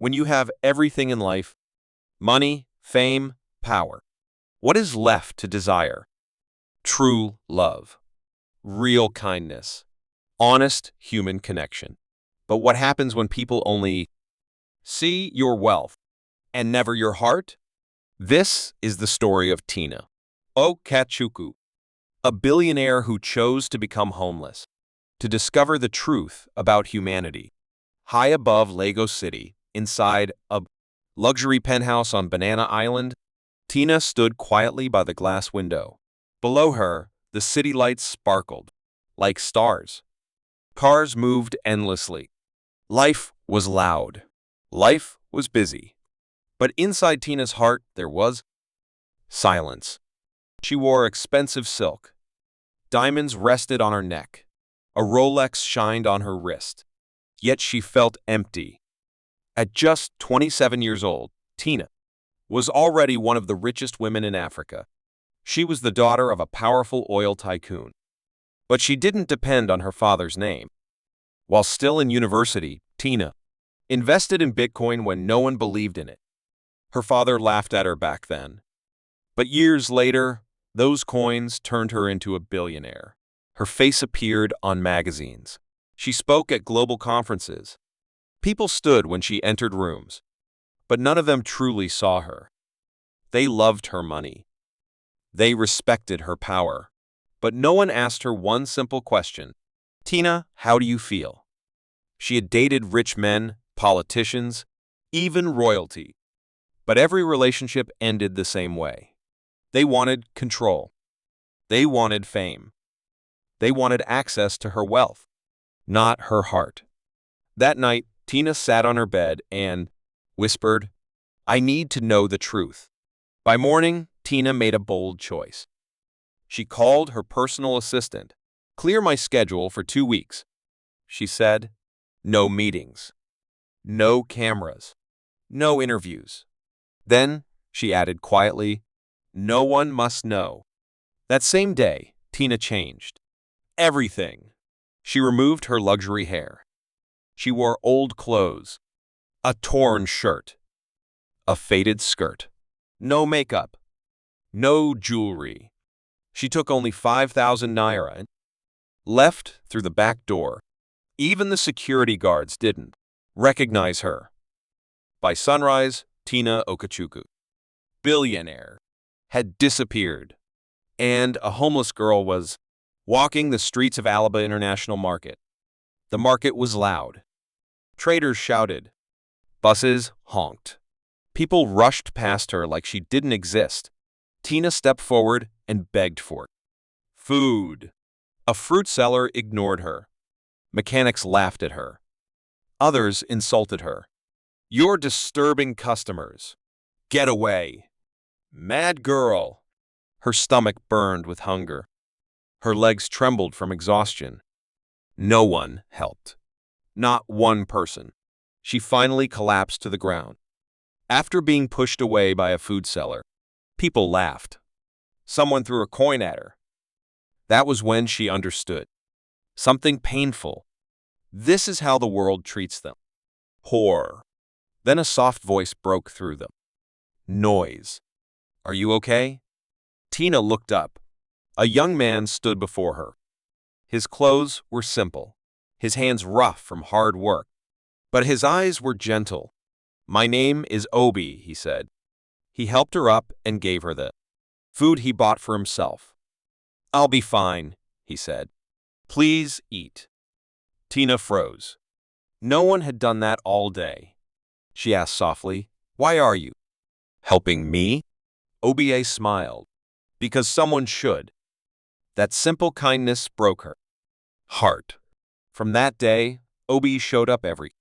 When you have everything in life, money, fame, power, what is left to desire? True love, real kindness, honest human connection. But what happens when people only see your wealth and never your heart? This is the story of Tina Okachuku, a billionaire who chose to become homeless, to discover the truth about humanity. High above Lagos City, inside a luxury penthouse on Banana Island, Tina stood quietly by the glass window. Below her, the city lights sparkled like stars. Cars moved endlessly. Life was loud. Life was busy. But inside Tina's heart, there was silence. She wore expensive silk. Diamonds rested on her neck. A Rolex shined on her wrist. Yet she felt empty. At just 27 years old, Tina was already one of the richest women in Africa. She was the daughter of a powerful oil tycoon. But she didn't depend on her father's name. While still in university, Tina invested in Bitcoin when no one believed in it. Her father laughed at her back then. But years later, those coins turned her into a billionaire. Her face appeared on magazines. She spoke at global conferences. People stood when she entered rooms, but none of them truly saw her. They loved her money. They respected her power. But no one asked her one simple question. Tina, how do you feel? She had dated rich men, politicians, even royalty. But every relationship ended the same way. They wanted control. They wanted fame. They wanted access to her wealth, not her heart. That night, Tina sat on her bed and whispered, "I need to know the truth." By morning, Tina made a bold choice. She called her personal assistant. "Clear my schedule for 2 weeks," she said. "No meetings. No cameras. No interviews." Then, she added quietly, "No one must know." That same day, Tina changed. Everything. She removed her luxury hair. She wore old clothes, a torn shirt, a faded skirt. No makeup. No jewelry. She took only 5,000 naira and left through the back door. Even the security guards didn't recognize her. By sunrise, Tina Okachuku, billionaire, had disappeared, and a homeless girl was walking the streets of Alaba International Market. The market was loud. Traders shouted. Buses honked. People rushed past her like she didn't exist. Tina stepped forward and begged for food. A fruit seller ignored her. Mechanics laughed at her. Others insulted her. "You're disturbing customers. Get away." Mad girl. Her stomach burned with hunger. Her legs trembled from exhaustion. No one helped. Not one person. She finally collapsed to the ground. After being pushed away by a food seller, people laughed. Someone threw a coin at her. That was when she understood. Something painful. This is how the world treats them. Horror. Then a soft voice broke through them. Noise. "Are you okay?" Tina looked up. A young man stood before her. His clothes were simple, his hands rough from hard work, but his eyes were gentle. "My name is Obie," he said. He helped her up and gave her the food he bought for himself. "I'll be fine," he said. "Please eat." Tina froze. No one had done that all day. She asked softly, "Why are you helping me?" Obie smiled. "Because someone should." That simple kindness broke her heart. From that day, Obie showed up every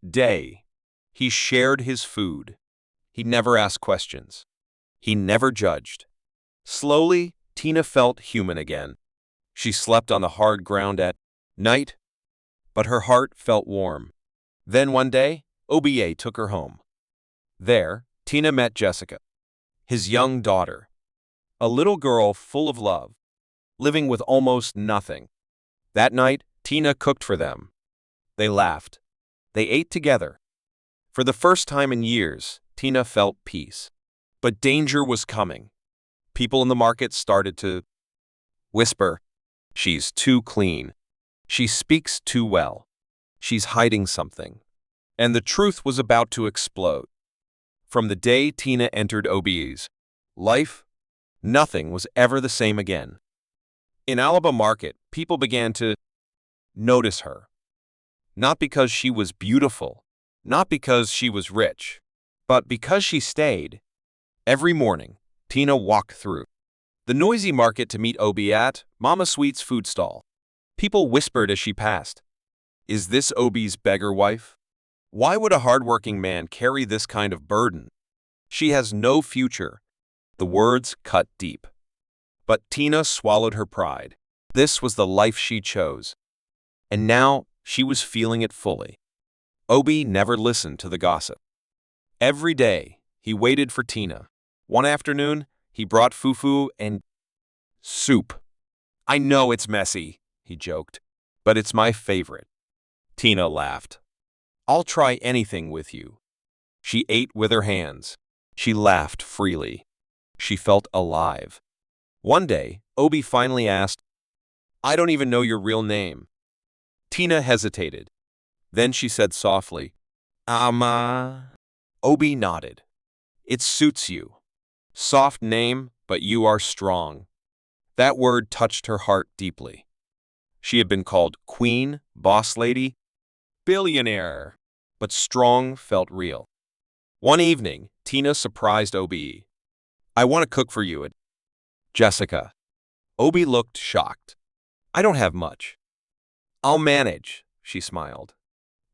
day. He shared his food. He never asked questions. He never judged. Slowly, Tina felt human again. She slept on the hard ground at night, but her heart felt warm. Then one day, Obie took her home. There, Tina met Jessica, his young daughter, a little girl full of love, living with almost nothing. That night, Tina cooked for them. They laughed. They ate together. For the first time in years, Tina felt peace. But danger was coming. People in the market started to whisper, "She's too clean. She speaks too well. She's hiding something." And the truth was about to explode. From the day Tina entered Obie's life, nothing was ever the same again. In Alaba Market, people began to notice her. Not because she was beautiful, not because she was rich, but because she stayed. Every morning, Tina walked through the noisy market to meet Obie at Mama Sweet's food stall. People whispered as she passed, "Is this Obie's beggar wife? Why would a hardworking man carry this kind of burden? She has no future." The words cut deep. But Tina swallowed her pride. This was the life she chose. And now she was feeling it fully. Obie never listened to the gossip. Every day, he waited for Tina. One afternoon, he brought fufu and soup. "I know it's messy," he joked, "but it's my favorite." Tina laughed. "I'll try anything with you." She ate with her hands. She laughed freely. She felt alive. One day, Obie finally asked, "I don't even know your real name." Tina hesitated. Then she said softly, "Ama." Obie nodded. "It suits you. Soft name, but you are strong." That word touched her heart deeply. She had been called queen, boss lady, billionaire, but strong felt real. One evening, Tina surprised Obie. "I want to cook for you, Jessica." Obie looked shocked. "I don't have much." "I'll manage," she smiled.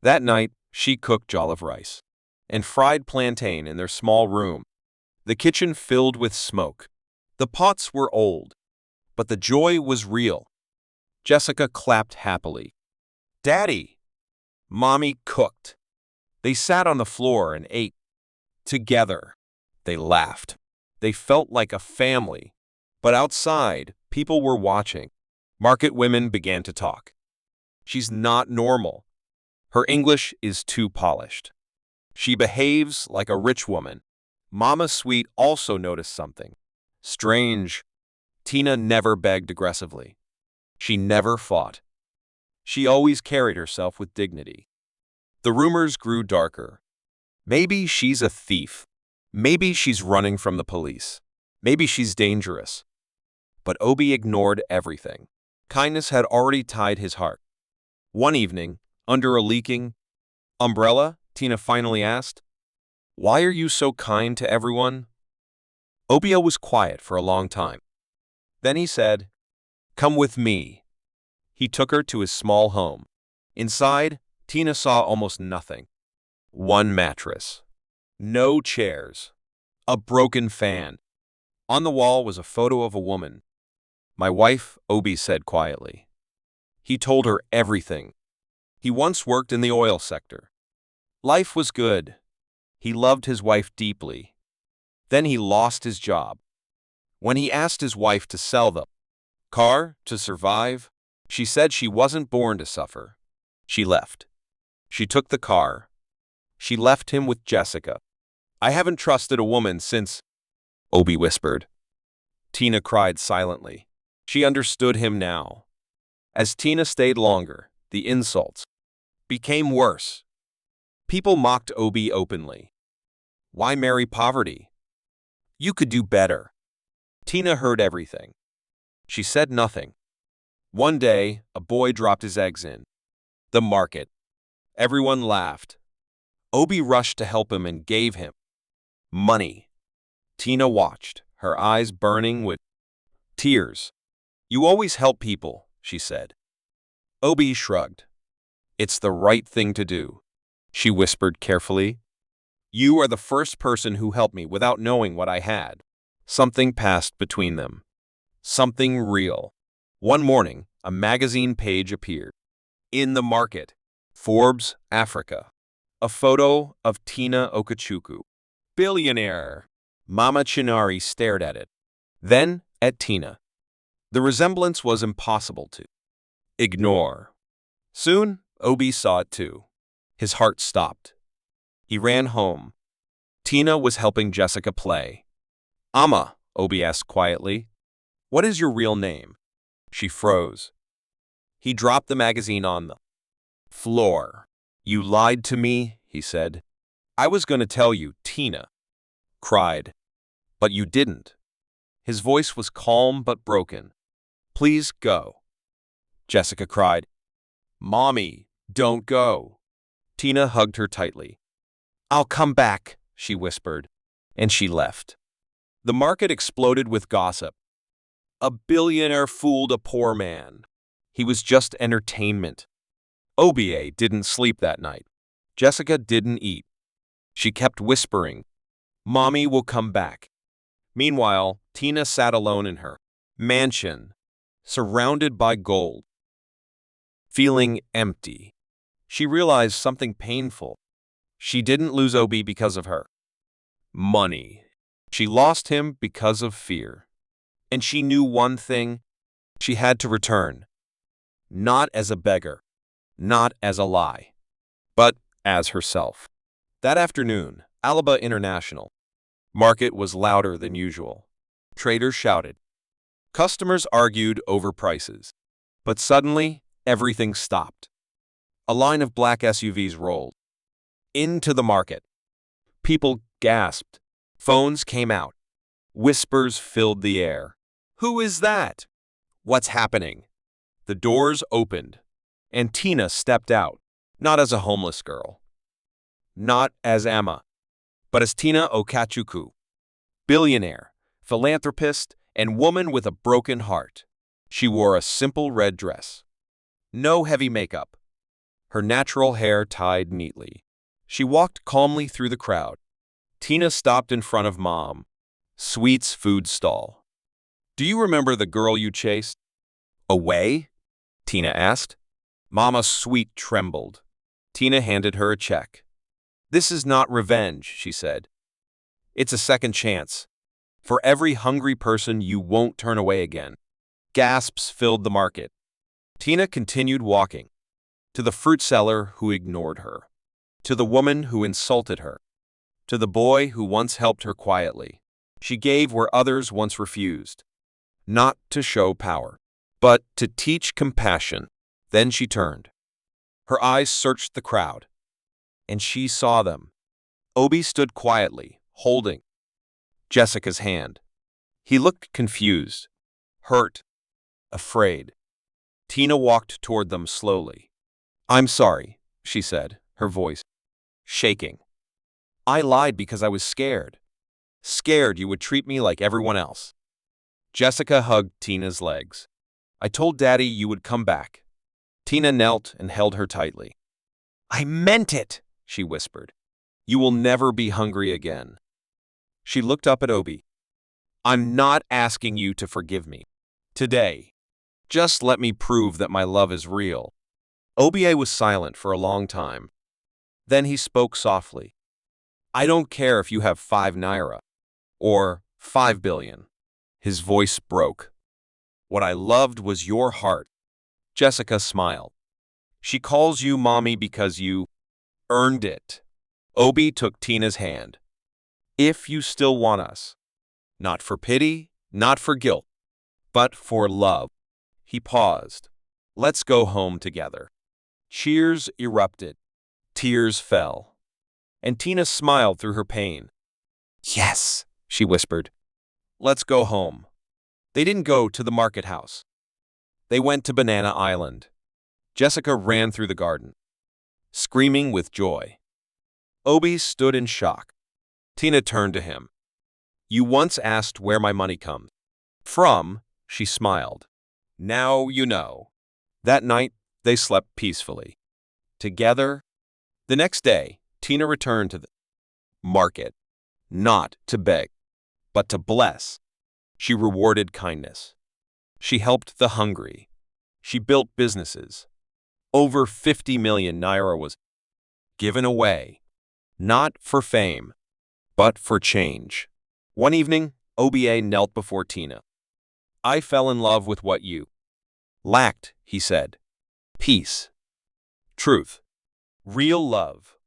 That night, she cooked jollof rice and fried plantain in their small room. The kitchen filled with smoke. The pots were old, but the joy was real. Jessica clapped happily. "Daddy!" Mommy cooked. They sat on the floor and ate. Together, they laughed. They felt like a family. But outside, people were watching. Market women began to talk. "She's not normal. Her English is too polished. She behaves like a rich woman." Mama Sweet also noticed something strange. Tina never begged aggressively. She never fought. She always carried herself with dignity. The rumors grew darker. Maybe she's a thief. Maybe she's running from the police. Maybe she's dangerous. But Obie ignored everything. Kindness had already tied his heart. One evening, under a leaking umbrella, Tina finally asked, "Why are you so kind to everyone?" Obie was quiet for a long time. Then he said, "Come with me." He took her to his small home. Inside, Tina saw almost nothing. One mattress. No chairs. A broken fan. On the wall was a photo of a woman. "My wife," Obie said quietly. He told her everything. He once worked in the oil sector. Life was good. He loved his wife deeply. Then he lost his job. When he asked his wife to sell the car to survive, she said she wasn't born to suffer. She left. She took the car. She left him with Jessica. "I haven't trusted a woman since," Obie whispered. Tina cried silently. She understood him now. As Tina stayed longer, the insults became worse. People mocked Obie openly. "Why marry poverty? You could do better." Tina heard everything. She said nothing. One day, a boy dropped his eggs in the market. Everyone laughed. Obie rushed to help him and gave him money. Tina watched, her eyes burning with tears. "You always help people," she said. Obie shrugged. "It's the right thing to do," she whispered carefully. "You are the first person who helped me without knowing what I had." Something passed between them. Something real. One morning, a magazine page appeared. In the market, Forbes, Africa. A photo of Tina Okachuku. Billionaire. Mama Chinari stared at it. Then at Tina. The resemblance was impossible to ignore. Soon, Obie saw it too. His heart stopped. He ran home. Tina was helping Jessica play. "Amma," Obie asked quietly, "what is your real name?" She froze. He dropped the magazine on the floor. "You lied to me," he said. "I was going to tell you," Tina cried. "But you didn't." His voice was calm but broken. "Please go," Jessica cried. "Mommy, don't go." Tina hugged her tightly. "I'll come back," she whispered, and she left. The market exploded with gossip. A billionaire fooled a poor man. He was just entertainment. Obie didn't sleep that night. Jessica didn't eat. She kept whispering, "Mommy will come back." Meanwhile, Tina sat alone in her mansion, surrounded by gold, feeling empty. She realized something painful. She didn't lose Obie because of her money. She lost him because of fear. And she knew one thing: she had to return. Not as a beggar, not as a lie, but as herself. That afternoon, Alaba International Market was louder than usual. Traders shouted. Customers argued over prices. But suddenly, everything stopped. A line of black SUVs rolled into the market. People gasped. Phones came out. Whispers filled the air. "Who is that? What's happening?" The doors opened, and Tina stepped out, not as a homeless girl, not as Amma, but as Tina Okachuku, billionaire, philanthropist, and woman with a broken heart. She wore a simple red dress, no heavy makeup, her natural hair tied neatly. She walked calmly through the crowd. Tina stopped in front of Mom, Sweet's food stall. "Do you remember the girl you chased away?" Tina asked. Mama Sweet trembled. Tina handed her a check. "This is not revenge," she said. "It's a second chance. For every hungry person you won't turn away again." Gasps filled the market. Tina continued walking. To the fruit seller who ignored her. To the woman who insulted her. To the boy who once helped her quietly. She gave where others once refused. Not to show power, but to teach compassion. Then she turned. Her eyes searched the crowd. And she saw them. Obie stood quietly, holding Jessica's hand. He looked confused, hurt, afraid. Tina walked toward them slowly. "I'm sorry," she said, her voice shaking. "I lied because I was scared. Scared you would treat me like everyone else." Jessica hugged Tina's legs. "I told Daddy you would come back." Tina knelt and held her tightly. "I meant it," she whispered. "You will never be hungry again." She looked up at Obie. "I'm not asking you to forgive me today. Just let me prove that my love is real." Obie was silent for a long time. Then he spoke softly. "I don't care if you have 5 naira or 5 billion. His voice broke. "What I loved was your heart." Jessica smiled. "She calls you mommy because you earned it." Obie took Tina's hand. "If you still want us, not for pity, not for guilt, but for love." He paused. "Let's go home together." Cheers erupted. Tears fell. And Tina smiled through her pain. "Yes," she whispered. "Let's go home." They didn't go to the market house. They went to Banana Island. Jessica ran through the garden, screaming with joy. Obie stood in shock. Tina turned to him. "You once asked where my money comes from," she smiled. "Now you know." That night, they slept peacefully. Together. The next day, Tina returned to the market, not to beg, but to bless. She rewarded kindness. She helped the hungry. She built businesses. Over 50 million naira was given away, not for fame, but for change. One evening, Obie knelt before Tina. "I fell in love with what you lacked," he said. "Peace, truth, real love."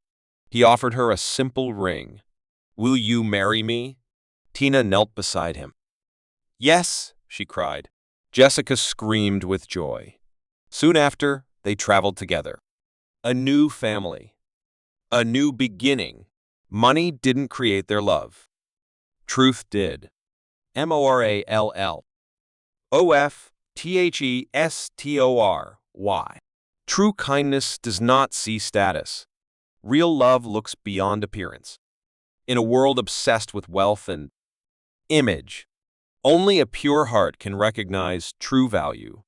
He offered her a simple ring. "Will you marry me?" Tina knelt beside him. "Yes," she cried. Jessica screamed with joy. Soon after, they traveled together. A new family. A new beginning. Money didn't create their love. Truth did. Morallofthestory. True kindness does not see status. Real love looks beyond appearance. In a world obsessed with wealth and image, only a pure heart can recognize true value.